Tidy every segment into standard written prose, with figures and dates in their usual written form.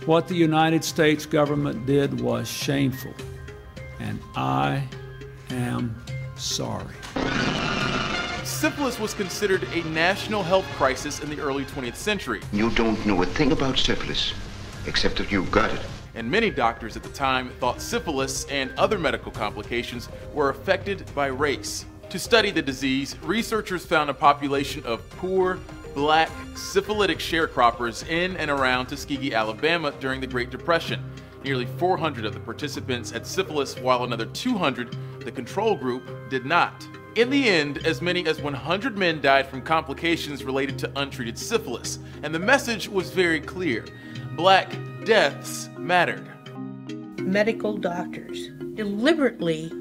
What the United States government did was shameful, and I am sorry. Syphilis was considered a national health crisis in the early 20th century. You don't know a thing about syphilis, except that you've got it. And many doctors at the time thought syphilis and other medical complications were affected by race. To study the disease, researchers found a population of poor, black, syphilitic sharecroppers in and around Tuskegee, Alabama during the Great Depression. Nearly 400 of the participants had syphilis, while another 200, the control group, did not. In the end, as many as 100 men died from complications related to untreated syphilis, and the message was very clear. Black deaths mattered. Medical doctors deliberately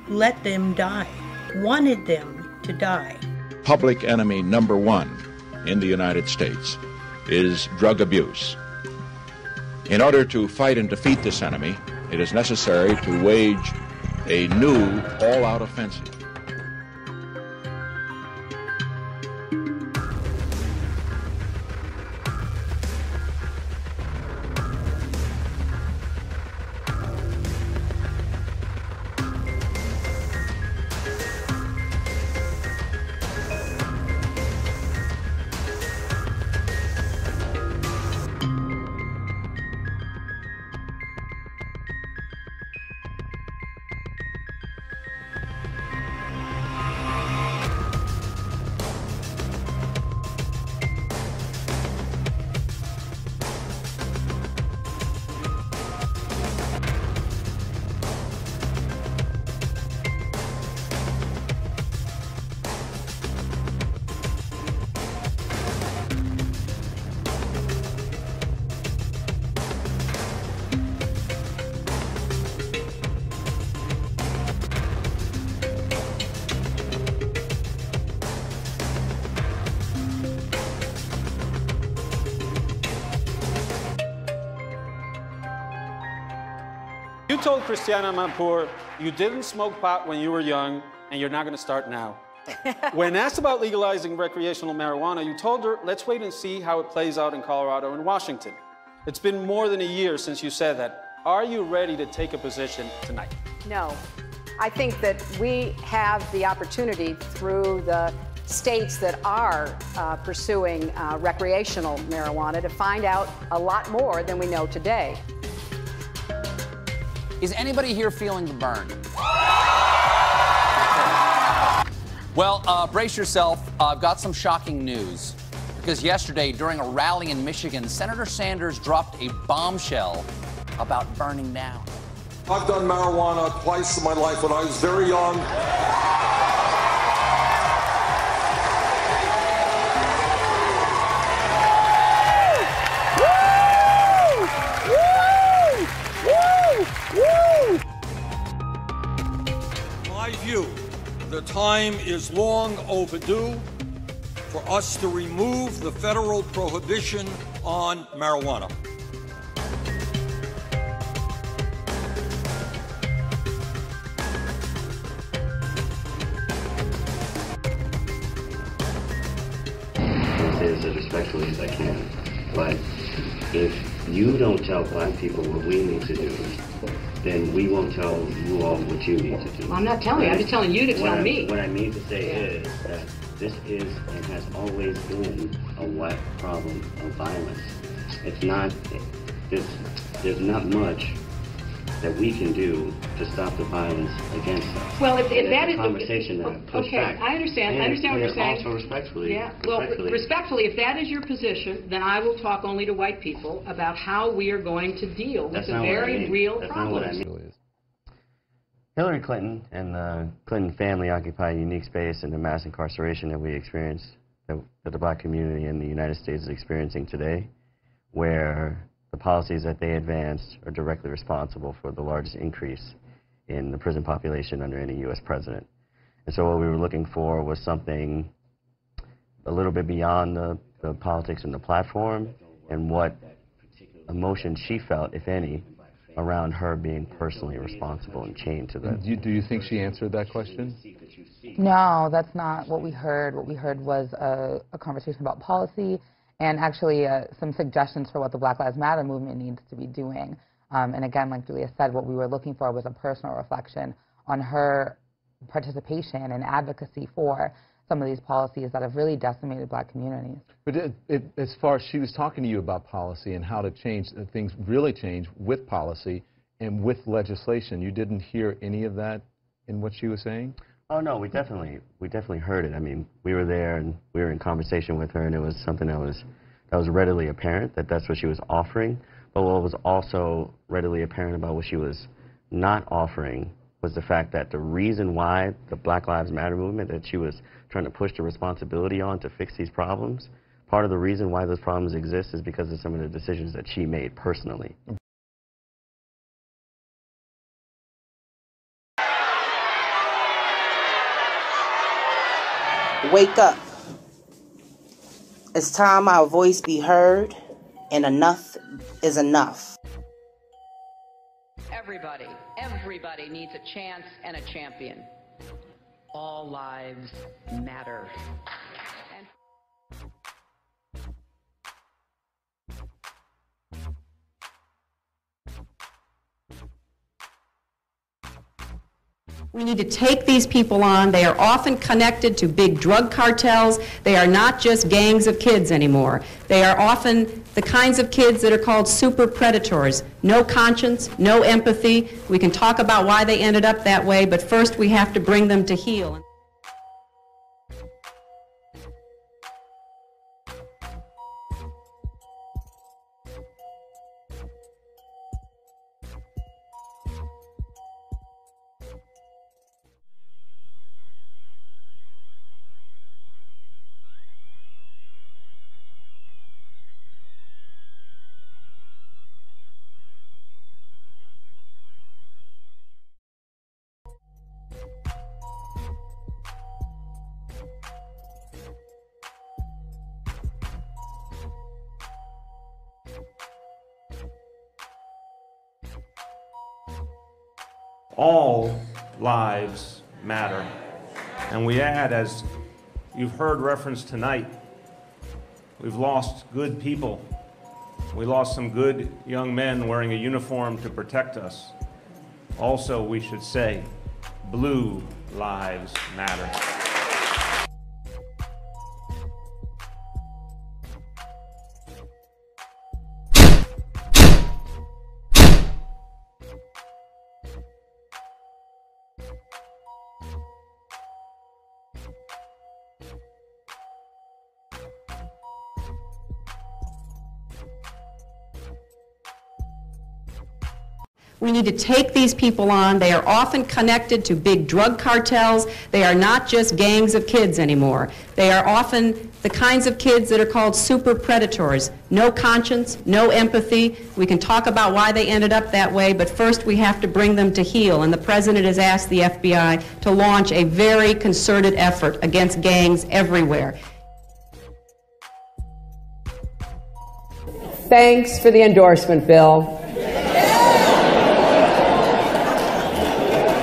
let them die, wanted them to die. Public enemy number one in the United States is drug abuse. In order to fight and defeat this enemy, it is necessary to wage a new all-out offensive. You told Christiana Amanpour you didn't smoke pot when you were young, and you're not going to start now. When asked about legalizing recreational marijuana, you told her, let's wait and see how it plays out in Colorado and Washington. It's been more than a year since you said that. Are you ready to take a position tonight? No. I think that we have the opportunity through the states that are pursuing recreational marijuana to find out a lot more than we know today. Is anybody here feeling the burn? Well, brace yourself. I've got some shocking news. Because yesterday, during a rally in Michigan, Senator Sanders dropped a bombshell about burning down. I've done marijuana twice in my life when I was very young. My view, the time is long overdue for us to remove the federal prohibition on marijuana. I'll say this as respectfully as I can, but if you don't tell black people what we need to do, then we won't tell you all what you need to do. Well, I'm not telling you, I'm just telling you to tell me. What I mean to say is that this is and has always been a white problem of violence. It's not, there's not much that we can do to stop the violence against us. Well, if that is a conversation that pushed okay, back. I understand what you're saying. Also respectfully. Yeah, well, respectfully, if that is your position, then I will talk only to white people about how we are going to deal with a very real problem. That's not what I mean. Hillary Clinton and the Clinton family occupy a unique space in the mass incarceration that we experience, that the black community in the United States is experiencing today, where the policies that they advanced are directly responsible for the largest increase in the prison population under any U.S. president. And so what we were looking for was something a little bit beyond the politics and the platform, and what emotion she felt, if any, around her being personally responsible and chained to that. Do you think she answered that question? No, that's not what we heard. What we heard was a conversation about policy and actually some suggestions for what the Black Lives Matter movement needs to be doing. And again, like Julia said, what we were looking for was a personal reflection on her participation and advocacy for some of these policies that have really decimated Black communities. But as far as she was talking to you about policy and how to change, things really change with policy and with legislation, you didn't hear any of that in what she was saying? Oh no, we definitely heard it. I mean, we were there and we were in conversation with her, and it was something that was readily apparent that that's what she was offering. But what was also readily apparent about what she was not offering was the fact that the reason why the Black Lives Matter movement that she was trying to push the responsibility on to fix these problems, part of the reason why those problems exist is because of some of the decisions that she made personally. Wake up. It's time our voice be heard, and enough is enough. Everybody needs a chance and a champion. All lives matter. We need to take these people on. They are often connected to big drug cartels. They are not just gangs of kids anymore. They are often the kinds of kids that are called super predators. No conscience, no empathy. We can talk about why they ended up that way, but first we have to bring them to heel. All lives matter. And we add, as you've heard referenced tonight, we've lost good people. We lost some good young men wearing a uniform to protect us. Also, we should say, blue lives matter. We need to take these people on. They are often connected to big drug cartels. They are not just gangs of kids anymore. They are often the kinds of kids that are called super predators. No conscience, no empathy. We can talk about why they ended up that way, but first we have to bring them to heel. And the President has asked the FBI to launch a very concerted effort against gangs everywhere. Thanks for the endorsement, Bill.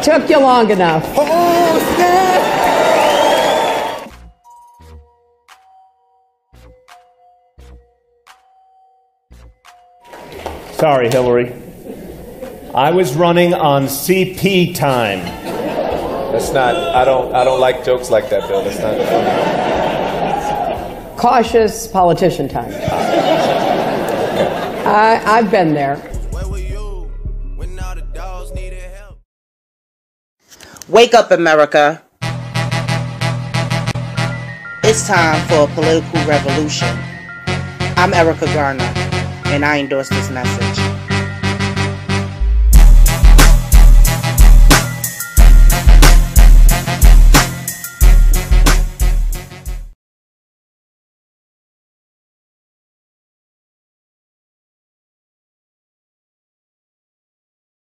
Took you long enough. Oh, snap! Sorry, Hillary. I was running on CP time. That's not, I don't like jokes like that, Bill. That's not funny. Cautious politician time. I've been there. Wake up, America. It's time for a political revolution. I'm Erica Garner, and I endorse this message.